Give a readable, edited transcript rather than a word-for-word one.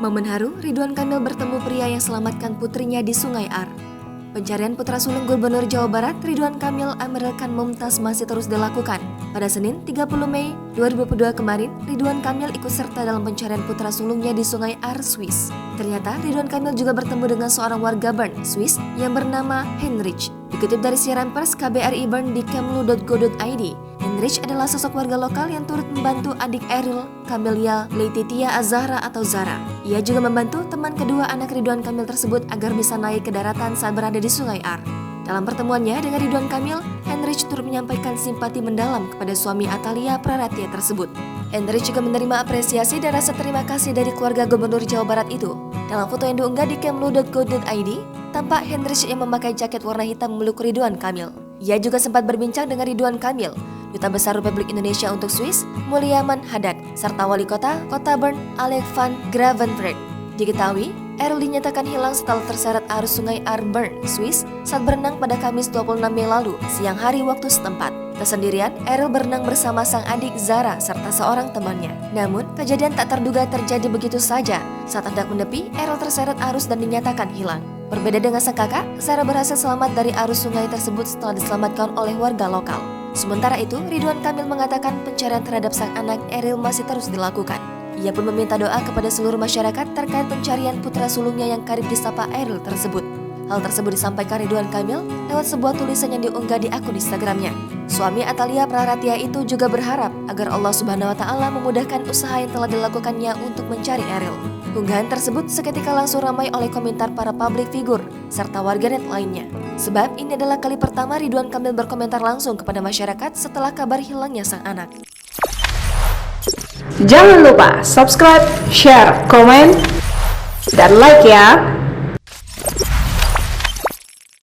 Momen haru, Ridwan Kamil bertemu pria yang selamatkan putrinya di Sungai Ar. Pencarian putra sulung Gubernur Jawa Barat, Ridwan Kamil Emeril Khan Mumtaz masih terus dilakukan. Pada Senin, 30 Mei 2022 kemarin, Ridwan Kamil ikut serta dalam pencarian putra sulungnya di Sungai Ar, Swiss. Ternyata, Ridwan Kamil juga bertemu dengan seorang warga Bern, Swiss yang bernama Heinrich. Dikutip dari siaran pers KBRI Bern di kemlu.go.id, Heinrich adalah sosok warga lokal yang turut membantu adik Eril, Camelia Leititia Azahra atau Zara. Ia juga membantu teman kedua anak Ridwan Kamil tersebut agar bisa naik ke daratan saat berada di Sungai Ar. Dalam pertemuannya dengan Ridwan Kamil, Heinrich turut menyampaikan simpati mendalam kepada suami Atalia Praratia tersebut. Heinrich juga menerima apresiasi dan rasa terima kasih dari keluarga Gubernur Jawa Barat itu. Dalam foto yang diunggah di kemlu.go.id, tampak Heinrich yang memakai jaket warna hitam memeluk Ridwan Kamil. Ia juga sempat berbincang dengan Ridwan Kamil, Duta Besar Republik Indonesia untuk Swiss, Mulyaman Haddad, serta Wali Kota Bern, Alec van Gravenberg. Diketahui, Eril dinyatakan hilang setelah terseret arus Sungai Ar Bern, Swiss saat berenang pada Kamis 26 Mei lalu, siang hari waktu setempat. Kesendirian, Eril berenang bersama sang adik Zara serta seorang temannya. Namun, kejadian tak terduga terjadi begitu saja. Saat hendak menepi, Eril terseret arus dan dinyatakan hilang. Berbeda dengan sang kakak, Zara berhasil selamat dari arus sungai tersebut setelah diselamatkan oleh warga lokal. Sementara itu, Ridwan Kamil mengatakan pencarian terhadap sang anak Eril masih terus dilakukan. Ia pun meminta doa kepada seluruh masyarakat terkait pencarian putra sulungnya yang karib disapa Eril tersebut. Hal tersebut disampaikan Ridwan Kamil lewat sebuah tulisan yang diunggah di akun Instagramnya. Suami Atalia Praratia itu juga berharap agar Allah Subhanahu wa Ta'ala memudahkan usaha yang telah dilakukannya untuk mencari Eril. Unggahan tersebut seketika langsung ramai oleh komentar para public figure serta warganet lainnya. Sebab ini adalah kali pertama Ridwan Kamil berkomentar langsung kepada masyarakat setelah kabar hilangnya sang anak. Jangan lupa subscribe, share, komen, dan like ya!